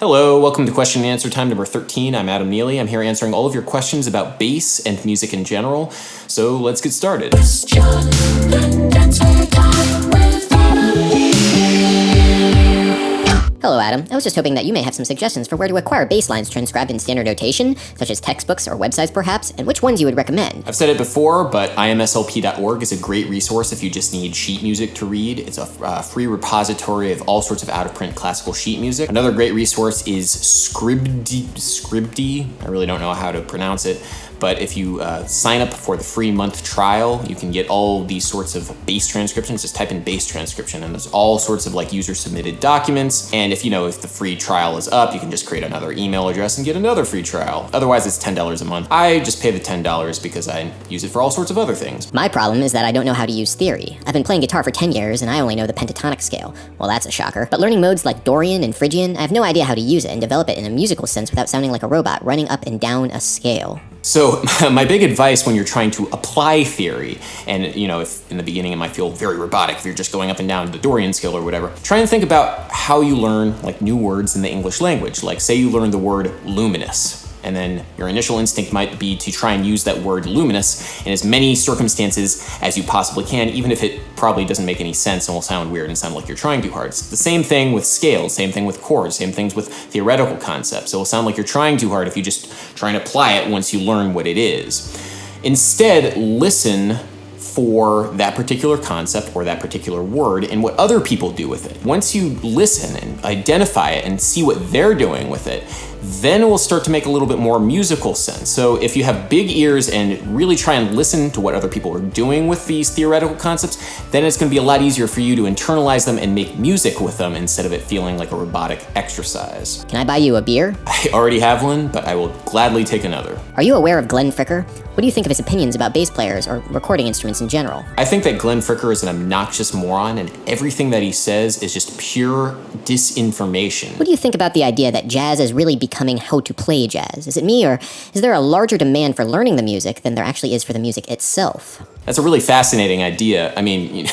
Hello, welcome to question and answer time number 13. I'm Adam Neely. I'm here answering all of your questions about bass and music in general. So let's get started. Hello, Adam. I was just hoping that you may have some suggestions for where to acquire bass lines transcribed in standard notation, such as textbooks or websites perhaps, and which ones you would recommend. I've said it before, but imslp.org is a great resource if you just need sheet music to read. It's a free repository of all sorts of out-of-print classical sheet music. Another great resource is Scribd. I really don't know how to pronounce it. But if you sign up for the free month trial, you can get all these sorts of bass transcriptions. Just type in bass transcription, and there's all sorts of like user-submitted documents. And if the free trial is up, you can just create another email address and get another free trial. Otherwise, it's $10 a month. I just pay the $10 because I use it for all sorts of other things. My problem is that I don't know how to use theory. I've been playing guitar for 10 years, and I only know the pentatonic scale. Well, that's a shocker. But learning modes like Dorian and Phrygian, I have no idea how to use it and develop it in a musical sense without sounding like a robot running up and down a scale. So my big advice when you're trying to apply theory, and if in the beginning it might feel very robotic if you're just going up and down the Dorian scale or whatever, try and think about how you learn like new words in the English language. Like say you learn the word luminous, and then your initial instinct might be to try and use that word luminous in as many circumstances as you possibly can, even if it probably doesn't make any sense and will sound weird and sound like you're trying too hard. It's the same thing with scales, same thing with chords, same things with theoretical concepts. It will sound like you're trying too hard if you just try and apply it once you learn what it is. Instead, listen for that particular concept or that particular word and what other people do with it. Once you listen and identify it and see what they're doing with it, then it will start to make a little bit more musical sense. So if you have big ears and really try and listen to what other people are doing with these theoretical concepts, then it's going to be a lot easier for you to internalize them and make music with them instead of it feeling like a robotic exercise. Can I buy you a beer? I already have one, but I will gladly take another. Are you aware of Glenn Fricker? What do you think of his opinions about bass players or recording instruments in general? I think that Glenn Fricker is an obnoxious moron, and everything that he says is just pure disinformation. What do you think about the idea that jazz is really becoming how to play jazz? Is it me, or is there a larger demand for learning the music than there actually is for the music itself? That's a really fascinating idea. I mean,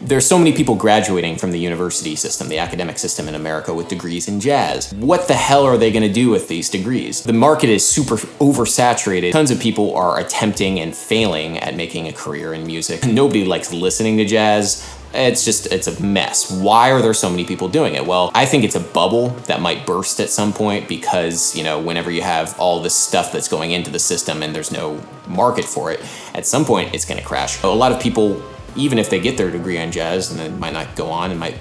there's so many people graduating from the university system, the academic system in America with degrees in jazz. What the hell are they going to do with these degrees? The market is super oversaturated. Tons of people are attempting and failing at making a career in music. Nobody likes listening to jazz. It's a mess. Why are there so many people doing it? Well, I think it's a bubble that might burst at some point because, whenever you have all this stuff that's going into the system and there's no market for it, at some point it's going to crash. A lot of people, even if they get their degree in jazz and then might not go on and might,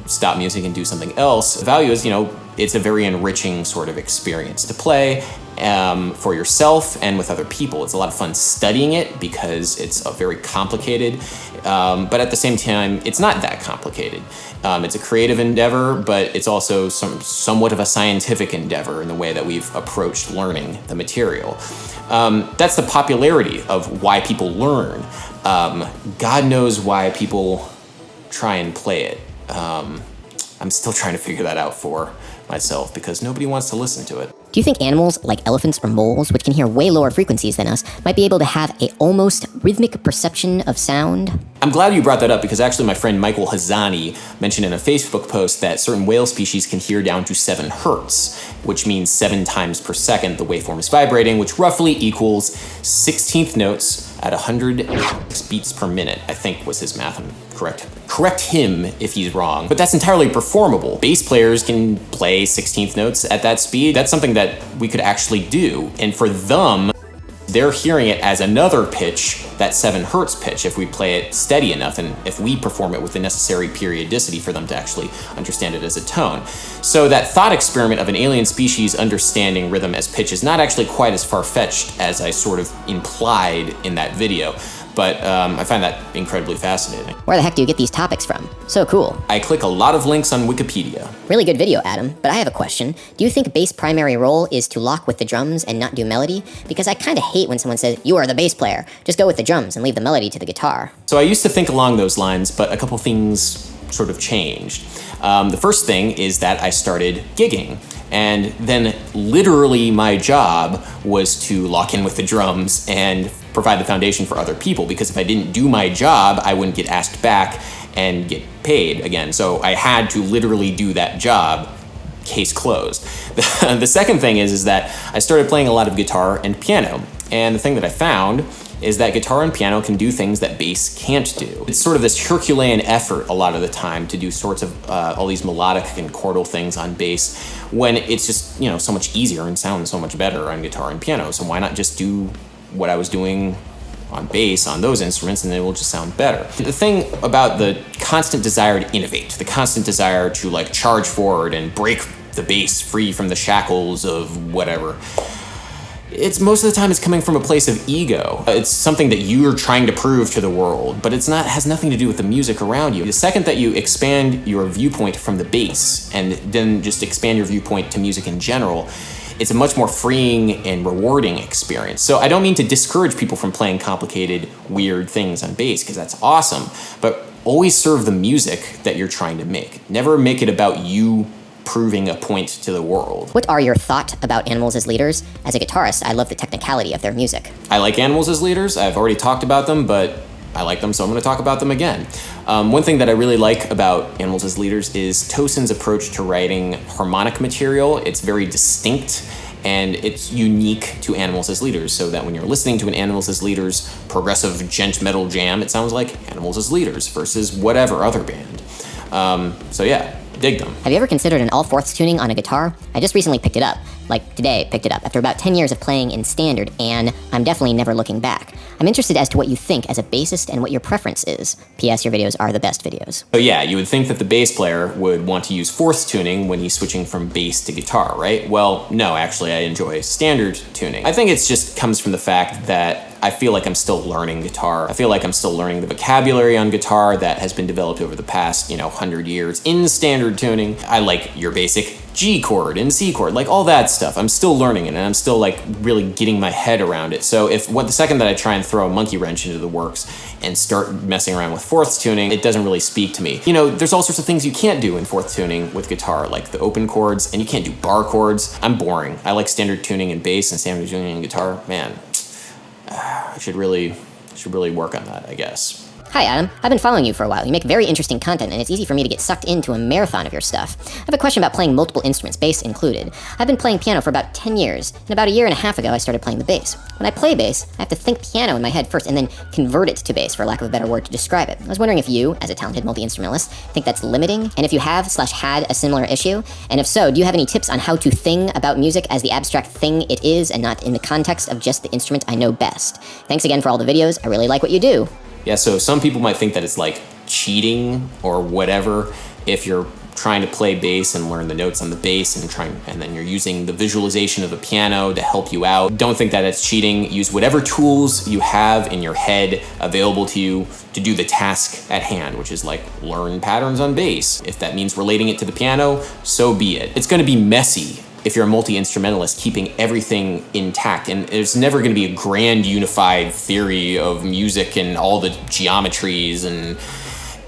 stop music and do something else, the value is, it's a very enriching sort of experience to play for yourself and with other people. It's a lot of fun studying it because it's very complicated, but at the same time, it's not that complicated. It's a creative endeavor, but it's also somewhat of a scientific endeavor in the way that we've approached learning the material. That's the popularity of why people learn. God knows why people try and play it. I'm still trying to figure that out for myself because nobody wants to listen to it. Do you think animals like elephants or moles, which can hear way lower frequencies than us, might be able to have a almost rhythmic perception of sound? I'm glad you brought that up because actually my friend Michael Hazani mentioned in a Facebook post that certain whale species can hear down to 7 hertz, which means 7 times per second the waveform is vibrating, which roughly equals 16th notes at 100 beats per minute, I think was his math. Correct him if he's wrong, but that's entirely performable. Bass players can play 16th notes at that speed. That's something that we could actually do. And for them, they're hearing it as another pitch, that 7 hertz pitch, if we play it steady enough and if we perform it with the necessary periodicity for them to actually understand it as a tone. So that thought experiment of an alien species understanding rhythm as pitch is not actually quite as far-fetched as I sort of implied in that video. But I find that incredibly fascinating. Where the heck do you get these topics from? So cool. I click a lot of links on Wikipedia. Really good video, Adam, but I have a question. Do you think bass' primary role is to lock with the drums and not do melody? Because I kind of hate when someone says, you are the bass player. Just go with the drums and leave the melody to the guitar. So I used to think along those lines, but a couple things sort of changed. The first thing is that I started gigging. And then literally my job was to lock in with the drums and provide the foundation for other people, because if I didn't do my job, I wouldn't get asked back and get paid again. So I had to literally do that job case closed. The second thing is that I started playing a lot of guitar and piano. And the thing that I found is that guitar and piano can do things that bass can't do. It's sort of this Herculean effort a lot of the time to do sorts of all these melodic and chordal things on bass when it's just, you know, so much easier and sounds so much better on guitar and piano. So why not just do what I was doing on bass on those instruments, and it will just sound better. The thing about the constant desire to innovate, the constant desire to like charge forward and break the bass free from the shackles of whatever, it's most of the time it's coming from a place of ego. It's something that you're trying to prove to the world, but it's not, has nothing to do with the music around you. The second that you expand your viewpoint from the bass and then just expand your viewpoint to music in general, it's a much more freeing and rewarding experience. So I don't mean to discourage people from playing complicated, weird things on bass, because that's awesome, but always serve the music that you're trying to make. Never make it about you proving a point to the world. What are your thoughts about animals as leaders? As a guitarist, I love the technicality of their music. I like animals as leaders. I've already talked about them, but I like them, so I'm going to talk about them again. One thing that I really like about animals as leaders is Tosin's approach to writing harmonic material. It's very distinct and it's unique to Animals as Leaders, so that when you're listening to an Animals as Leaders progressive gent metal jam, it sounds like Animals as Leaders versus whatever other band. So yeah, dig them. Have you ever considered an all-fourths tuning on a guitar? I just recently picked it up. Like today, picked it up after about 10 years of playing in standard, and I'm definitely never looking back. I'm interested as to what you think as a bassist and what your preference is. P.S. Your videos are the best videos. So yeah, you would think that the bass player would want to use fourths tuning when he's switching from bass to guitar, right? Well, no, actually I enjoy standard tuning. I think it just comes from the fact that I feel like I'm still learning guitar. I feel like I'm still learning the vocabulary on guitar that has been developed over the past, 100 years in standard tuning. I like your basic G chord and C chord, like all that stuff. I'm still learning it, and I'm still like really getting my head around it. So the second that I try and throw a monkey wrench into the works and start messing around with fourths tuning, it doesn't really speak to me. There's all sorts of things you can't do in fourth tuning with guitar, like the open chords, and you can't do bar chords. I'm boring. I like standard tuning in bass and standard tuning in guitar. Man, I should really work on that, I guess. Hi Adam, I've been following you for a while. You make very interesting content, and it's easy for me to get sucked into a marathon of your stuff. I have a question about playing multiple instruments, bass included. I've been playing piano for about 10 years, and about a year and a half ago I started playing the bass. When I play bass, I have to think piano in my head first and then convert it to bass, for lack of a better word to describe it. I was wondering if you, as a talented multi-instrumentalist, think that's limiting, and if you have/had a similar issue, and if so, do you have any tips on how to think about music as the abstract thing it is and not in the context of just the instrument I know best? Thanks again for all the videos. I really like what you do. Yeah, so some people might think that it's like cheating or whatever if you're trying to play bass and learn the notes on the bass and then you're using the visualization of the piano to help you out. Don't think that it's cheating. Use whatever tools you have in your head available to you to do the task at hand, which is like learn patterns on bass. If that means relating it to the piano, so be it. It's going to be messy if you're a multi-instrumentalist, keeping everything intact. And there's never going to be a grand unified theory of music and all the geometries, and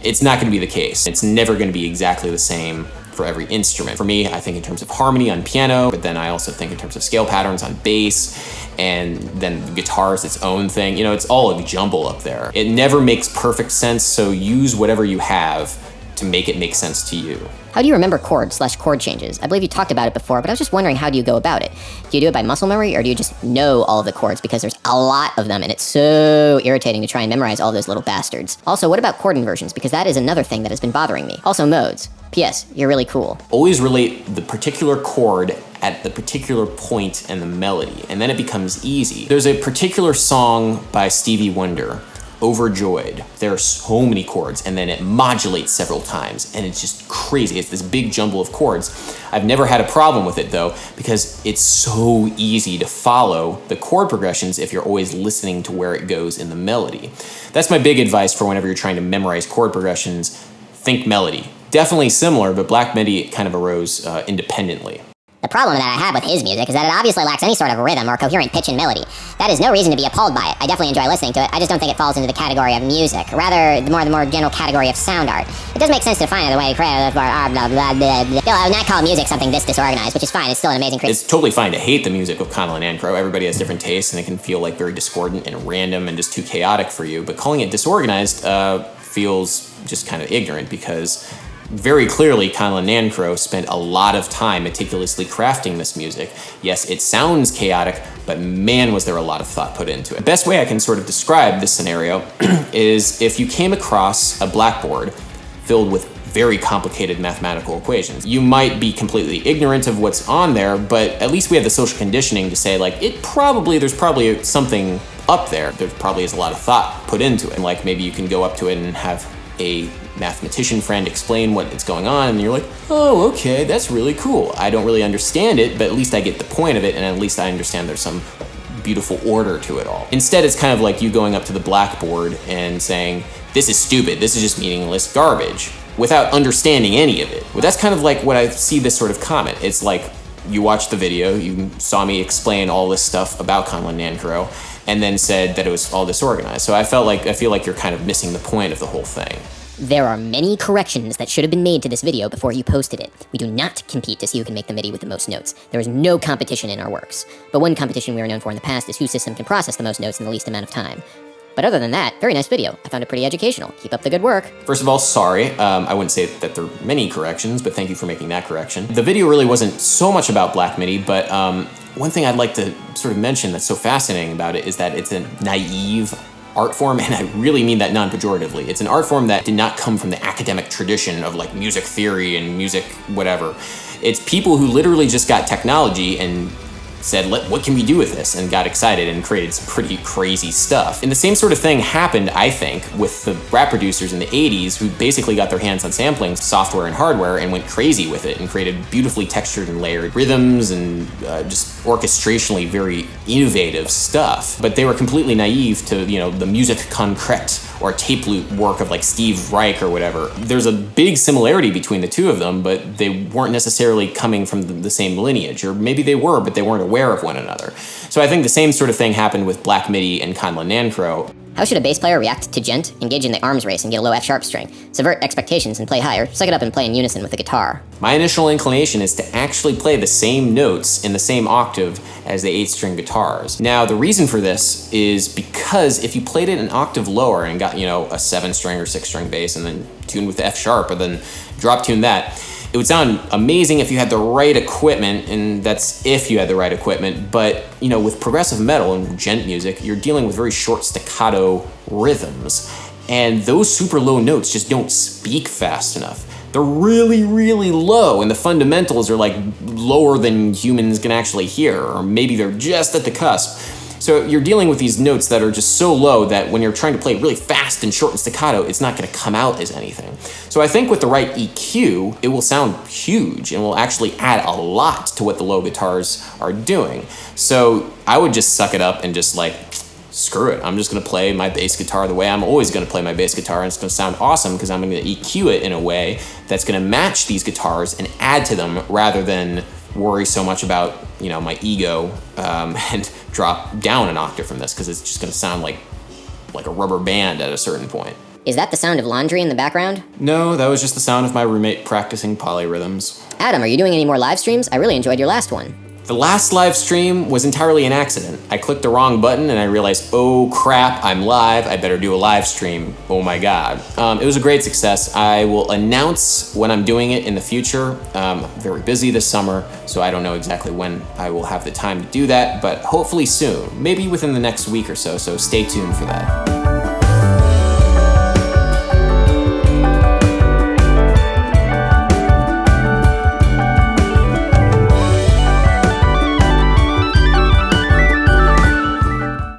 it's not going to be the case. It's never going to be exactly the same for every instrument. For me, I think in terms of harmony on piano, but then I also think in terms of scale patterns on bass, and then guitar is its own thing. It's all a jumble up there. It never makes perfect sense, so use whatever you have to make it make sense to you. How do you remember chord changes? I believe you talked about it before, but I was just wondering, how do you go about it? Do you do it by muscle memory, or do you just know all of the chords? Because there's a lot of them, and it's so irritating to try and memorize all those little bastards. Also, what about chord inversions? Because that is another thing that has been bothering me. Also, modes. P.S. You're really cool. Always relate the particular chord at the particular point in the melody, and then it becomes easy. There's a particular song by Stevie Wonder, Overjoyed. There are so many chords, and then it modulates several times, and it's just crazy. It's this big jumble of chords. I've never had a problem with it though, because it's so easy to follow the chord progressions if you're always listening to where it goes in the melody. That's my big advice for whenever you're trying to memorize chord progressions. Think melody. Definitely similar, but Black Midi kind of arose independently. The problem that I have with his music is that it obviously lacks any sort of rhythm or coherent pitch and melody. That is no reason to be appalled by it. I definitely enjoy listening to it. I just don't think it falls into the category of music. Rather, the more general category of sound art. It does make sense to define it the way creative blah blah blah blah. I would not call music something this disorganized, which is fine. It's still an amazing creation. It's totally fine to hate the music of Connell and Ancro. Everybody has different tastes, and it can feel like very discordant and random and just too chaotic for you. But calling it disorganized feels just kind of ignorant, because Very clearly, Conlon Nancrow spent a lot of time meticulously crafting this music. Yes, it sounds chaotic, but man, was there a lot of thought put into it. The best way I can sort of describe this scenario is if you came across a blackboard filled with very complicated mathematical equations. You might be completely ignorant of what's on there, but at least we have the social conditioning to say, like, there's probably something up there. There probably is a lot of thought put into it. And like, maybe you can go up to it and have a mathematician friend explain what is going on, and you're like, oh, okay, that's really cool. I don't really understand it, but at least I get the point of it, and at least I understand there's some beautiful order to it all. Instead, it's kind of like you going up to the blackboard and saying, this is stupid, this is just meaningless garbage, without understanding any of it. Well, that's kind of like what I see this sort of comment. It's like, you watched the video, you saw me explain all this stuff about Conlon Nancrow, and then said that it was all disorganized. So I feel like you're kind of missing the point of the whole thing. There are many corrections that should have been made to this video before you posted it. We do not compete to see who can make the MIDI with the most notes. There is no competition in our works. But one competition we were known for in the past is whose system can process the most notes in the least amount of time. But other than that, very nice video. I found it pretty educational. Keep up the good work. First of all, sorry. I wouldn't say that there are many corrections, but thank you for making that correction. The video really wasn't so much about Black MIDI, but one thing I'd like to sort of mention that's so fascinating about it is that it's a naive art form, and I really mean that non-pejoratively. It's an art form that did not come from the academic tradition of like music theory and music whatever. It's people who literally just got technology and said, what can we do with this? And got excited and created some pretty crazy stuff. And the same sort of thing happened, I think, with the rap producers in the 80s who basically got their hands on sampling software and hardware and went crazy with it and created beautifully textured and layered rhythms and just orchestrationally very innovative stuff. But they were completely naive to, the music concrete or tape loop work of like Steve Reich or whatever. There's a big similarity between the two of them, but they weren't necessarily coming from the same lineage, or maybe they were, but they weren't aware of one another. So I think the same sort of thing happened with Black MIDI and Conlon Nancrow. How should a bass player react to gent, engage in the arms race and get a low F-sharp string, subvert expectations and play higher, suck it up and play in unison with the guitar? My initial inclination is to actually play the same notes in the same octave as the 8-string guitars. Now, the reason for this is because if you played it an octave lower and got, a 7-string or 6-string bass and then tuned with the F-sharp or then drop tuned that, it would sound amazing if you had the right equipment, and that's if you had the right equipment, but with progressive metal and gent music, you're dealing with very short staccato rhythms, and those super low notes just don't speak fast enough. They're really, really low, and the fundamentals are like lower than humans can actually hear, or maybe they're just at the cusp. So you're dealing with these notes that are just so low that when you're trying to play really fast and short and staccato, it's not gonna come out as anything. So I think with the right EQ, it will sound huge and will actually add a lot to what the low guitars are doing. So I would just suck it up and just like, screw it. I'm just gonna play my bass guitar the way I'm always gonna play my bass guitar, and it's gonna sound awesome because I'm gonna EQ it in a way that's gonna match these guitars and add to them rather than worry so much about my ego and drop down an octave from this, because it's just going to sound like a rubber band at a certain point. Is that the sound of laundry in the background? No, that was just the sound of my roommate practicing polyrhythms. Adam, are you doing any more live streams? I really enjoyed your last one. The last live stream was entirely an accident. I clicked the wrong button and I realized, oh crap, I'm live, I better do a live stream. Oh my God. It was a great success. I will announce when I'm doing it in the future. I'm very busy this summer, so I don't know exactly when I will have the time to do that, but hopefully soon, maybe within the next week or so stay tuned for that.